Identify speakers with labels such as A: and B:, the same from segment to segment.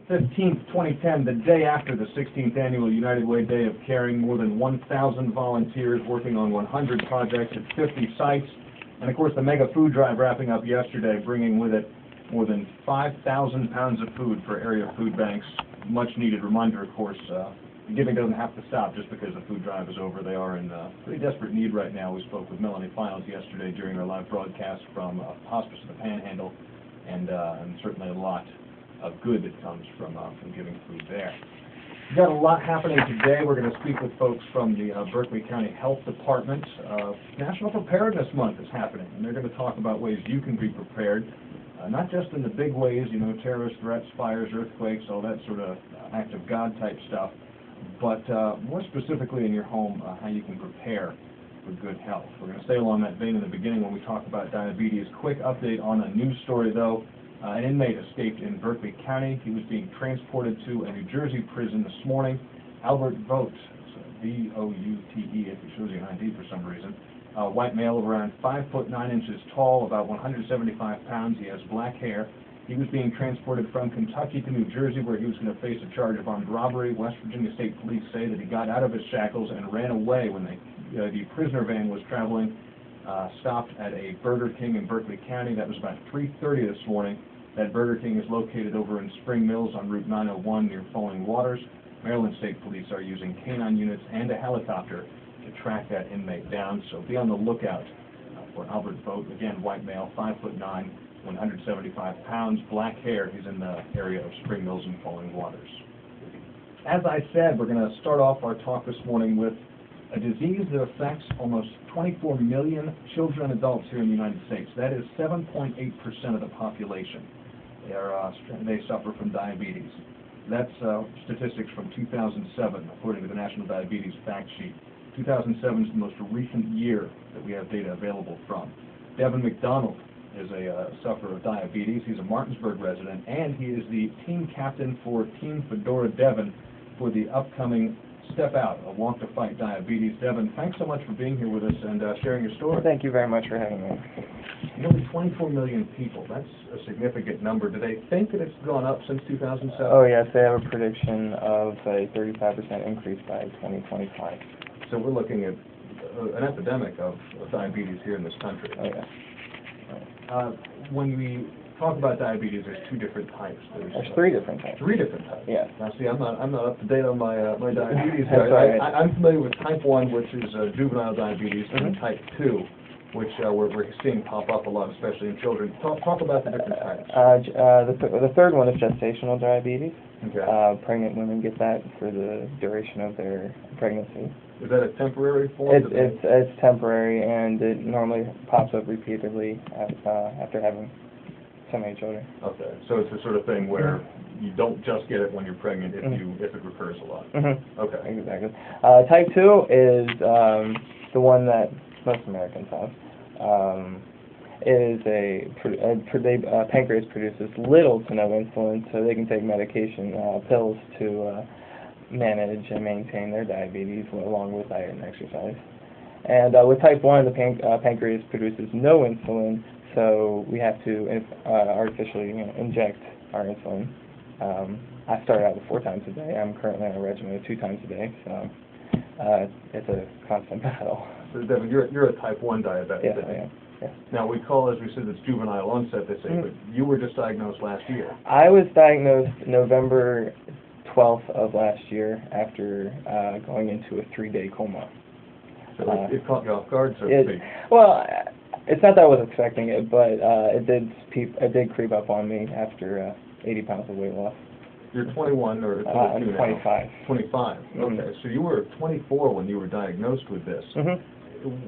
A: 15th, 2010, the day after the 16th Annual United Way Day of Caring, more than 1,000 volunteers working on 100 projects at 50 sites. And of course, the mega food drive wrapping up yesterday, bringing with it more than 5,000 pounds of food for area food banks. Much needed reminder, of course, giving doesn't have to stop just because the food drive is over. They are in pretty desperate need right now. We spoke with Melanie Files yesterday during our live broadcast from Hospice of the Panhandle, and certainly a lot of good that comes from giving food there. We've got a lot happening today. We're going to speak with folks from the Berkeley County Health Department. National Preparedness Month is happening, and they're going to talk about ways you can be prepared, not just in the big ways, you know, terrorist threats, fires, earthquakes, all that sort of act of God type stuff, but more specifically in your home, how you can prepare for good health. We're going to stay along that vein in the beginning when we talk about diabetes. Quick update on a news story, though. An inmate escaped in Berkeley County. He was being transported to a New Jersey prison this morning. Albert Vogt, V-O-U-T-E, if it shows you an ID for some reason. A white male around 5 foot 9 inches tall, about 175 pounds. He has black hair. He was being transported from Kentucky to New Jersey, where he was going to face a charge of armed robbery. West Virginia State Police say that he got out of his shackles and ran away when the prisoner van was traveling. Stopped at a Burger King in Berkeley County. That was about 3:30 this morning. That Burger King is located over in Spring Mills on Route 901 near Falling Waters. Maryland State Police are using canine units and a helicopter to track that inmate down. So be on the lookout for Albert Vogt. Again, white male, 5 foot 9, 175 pounds, black hair. He's in the area of Spring Mills and Falling Waters. As I said, we're going to start off our talk this morning with a disease that affects almost 24 million children and adults here in the United States. That is 7.8% of the population. They suffer from diabetes. That's statistics from 2007, according to the National Diabetes Fact Sheet. 2007 is the most recent year that we have data available from. Devin McDonald is a sufferer of diabetes. He's a Martinsburg resident, and he is the team captain for Team Fedora Devin for the upcoming Step Out, a walk to fight diabetes. Devin, thanks so much for being here with us and sharing your story.
B: Thank you very much for having me.
A: Nearly 24 million people. That's a significant number. Do they think that it's gone up since 2007?
B: Oh, yes. They have a prediction of a 35% increase by 2025.
A: So we're looking at an epidemic of diabetes here in this country.
B: Oh, yes.
A: When we talk about diabetes, there's two different types.
B: There's three different types.
A: Three different types.
B: Yes.
A: Now, see, I'm not up to date on my diabetes.
B: That's right.
A: I'm familiar with type 1, which is juvenile diabetes, and type 2, which we're seeing pop up a lot, especially in children. Talk about the different types.
B: The third one is gestational diabetes.
A: Okay.
B: Pregnant women get that for the duration of their pregnancy.
A: Is that a temporary form?
B: It's temporary, and it normally pops up repeatedly after having so many children.
A: Okay, so it's the sort of thing where you don't just get it when you're pregnant if it recurs a lot. Okay.
B: Exactly. Type 2 is the one that most Americans have. It is pancreas produces little to no insulin, so they can take medication, pills to manage and maintain their diabetes along with diet and exercise. And with type 1, the pancreas produces no insulin, so we have to artificially inject our insulin. I started out with 4 times a day. I'm currently on a regimen of 2 times a day, so it's a constant battle.
A: So Devin, you're a type 1 diabetic.
B: Yes, I am. Yes.
A: Now, we call, as we said, it's juvenile onset, they say, but you were just diagnosed last year.
B: I was diagnosed November 12th of last year after going into a 3-day coma.
A: So it caught you off guard, so to speak.
B: Well, it's not that I was expecting it, but it did creep up on me after 80 pounds of weight loss.
A: You're 21 or 22
B: I'm
A: now?
B: 25.
A: 25. Okay, so you were 24 when you were diagnosed with this.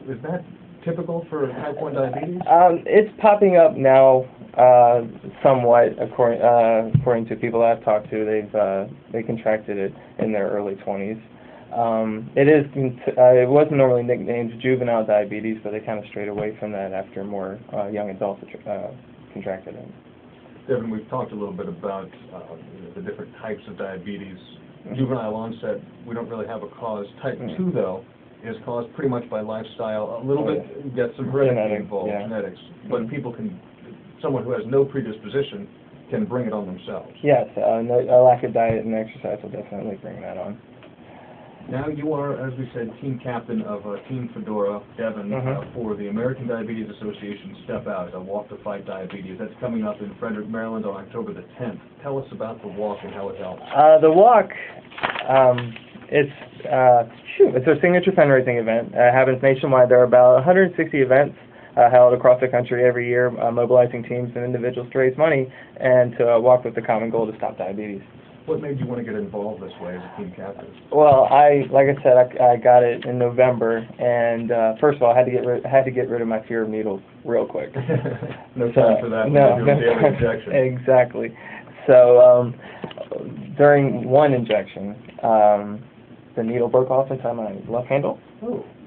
A: Is that typical for type 1 diabetes?
B: It's popping up now somewhat, according to people I've talked to. They contracted it in their early 20s. It wasn't normally nicknamed juvenile diabetes, but they kind of strayed away from that after more young adults contracted it.
A: Devin, we've talked a little bit about the different types of diabetes. Juvenile onset, we don't really have a cause. Type 2, though, is caused pretty much by lifestyle. A little bit gets some heredity involved, genetics. But someone who has no predisposition can bring it on themselves.
B: Yes, a lack of diet and exercise will definitely bring that on.
A: Now you are, as we said, team captain of Team Fedora, Devon, for the American Diabetes Association Step Out, a Walk to Fight Diabetes. That's coming up in Frederick, Maryland on October the 10th. Tell us about the walk and how it helps.
B: The walk, it's a signature fundraising event. It happens nationwide. There are about 160 events held across the country every year, mobilizing teams and individuals to raise money and to walk with the common goal to stop diabetes.
A: What made you want to get involved this way as a team captain?
B: Well, like I said, I got it in November, and first of all, I had to get rid of my fear of needles real quick.
A: No time for that.
B: No,
A: daily injection.
B: Exactly. So during one injection, the needle broke off inside my left handle,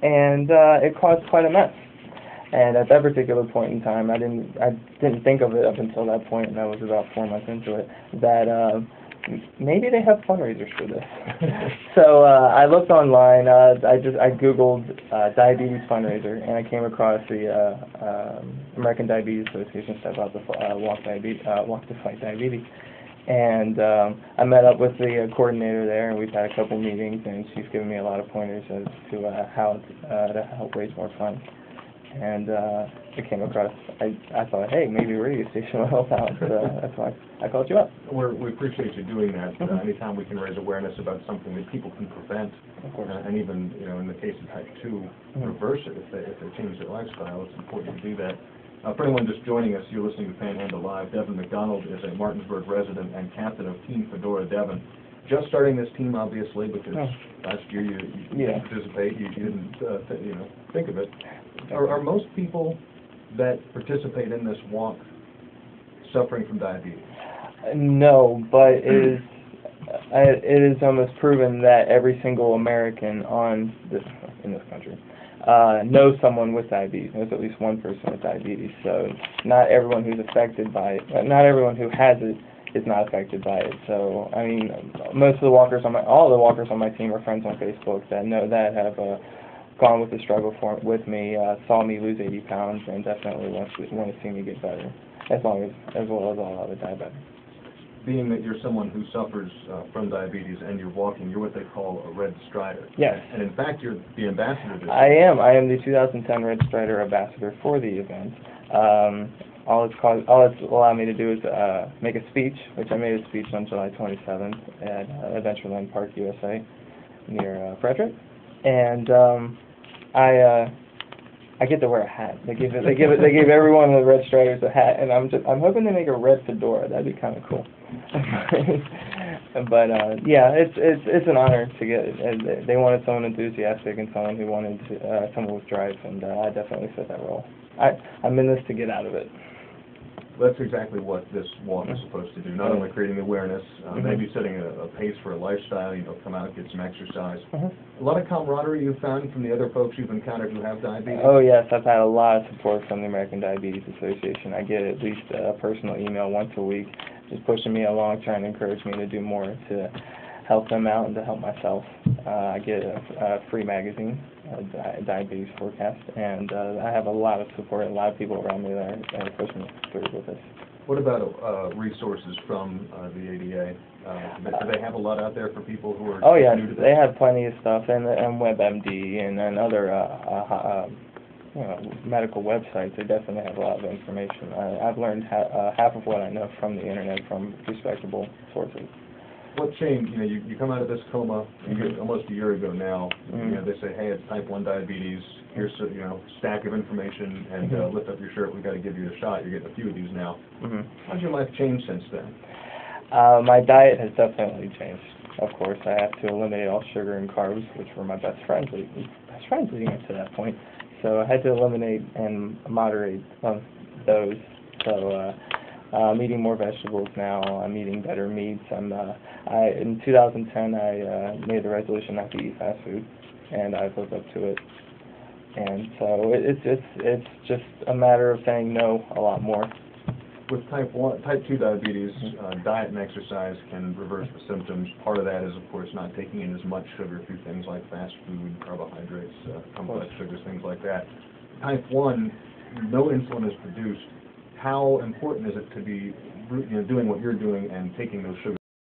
B: and it caused quite a mess. And at that particular point in time, I didn't think of it up until that point, and I was about 4 months into it, that maybe they have fundraisers for this. So I looked online. I Googled diabetes fundraiser, and I came across the American Diabetes Association Step Out the Walk to Fight Diabetes. And I met up with the coordinator there, and we've had a couple meetings, and she's given me a lot of pointers as to how to help raise more funds. And I came across, I thought, hey, maybe a radio station will help out. That's why I called you up.
A: We appreciate you doing that. Anytime we can raise awareness about something that people can prevent, and even, in the case of type 2, reverse it if they change their lifestyle, it's important to do that. For anyone just joining us, you're listening to Panhandle Live. Devon McDonald is a Martinsburg resident and captain of Team Fedora Devon. Just starting this team, obviously, because last year you didn't participate, you didn't think of it. Are most people that participate in this walk suffering from diabetes?
B: No, but it is almost proven that every single American in this country knows someone with diabetes, knows at least one person with diabetes. So not everyone who's affected by it, not everyone who has it is not affected by it. So I mean, most of the walkers all the walkers on my team are friends on Facebook that have gone with the struggle with me, saw me lose 80 pounds, and definitely want to see me get better, as well as all other diabetics.
A: Being that you're someone who suffers from diabetes and you're walking, you're what they call a Red Strider.
B: Yes.
A: And in fact, you're the ambassador this
B: I
A: year.
B: am the 2010 Red Strider ambassador for the event. All it's allowed me to do is make a speech, which I made a speech on July 27th at Adventureland Park, USA, near Frederick, and I get to wear a hat. They give every one of the Red Striders a hat, and I'm hoping they make a red fedora. That'd be kind of cool. But yeah, it's an honor to get it. They wanted someone enthusiastic and someone who wanted someone with drive, and I definitely fit that role. I'm in this to get out of it.
A: That's exactly what this walk is supposed to do. Not only creating awareness, maybe setting a pace for a lifestyle, come out, get some exercise. A lot of camaraderie you've found from the other folks you've encountered who have diabetes?
B: Oh yes, I've had a lot of support from the American Diabetes Association. I get at least a personal email once a week, just pushing me along, trying to encourage me to do more to help them out and to help myself. I get a free magazine, Diabetes Forecast, and I have a lot of support, a lot of people around me that are pushing me through with this.
A: What about resources from the ADA? Do they have a lot out there for people who are new to this?
B: They have plenty of stuff, and WebMD and other medical websites. They definitely have a lot of information. I've learned half of what I know from the internet from respectable sources.
A: What changed? You come out of this coma almost a year ago now. They say, hey, it's type 1 diabetes. Here's a stack of information, and lift up your shirt. We've got to give you a shot. You're getting a few of these now. How's your life changed since then?
B: My diet has definitely changed. Of course, I have to eliminate all sugar and carbs, which were my best friends leading up to that point. So I had to eliminate and moderate those. So I'm eating more vegetables now. I'm eating better meats. In 2010, I made the resolution not to eat fast food, and I've lived up to it. And so it's just a matter of saying no a lot more.
A: With type 2 diabetes, diet and exercise can reverse the symptoms. Part of that is, of course, not taking in as much sugar through things like fast food, carbohydrates, complex sugars, things like that. Type 1, no insulin is produced. how important is it to be doing what you're doing and taking those sugars?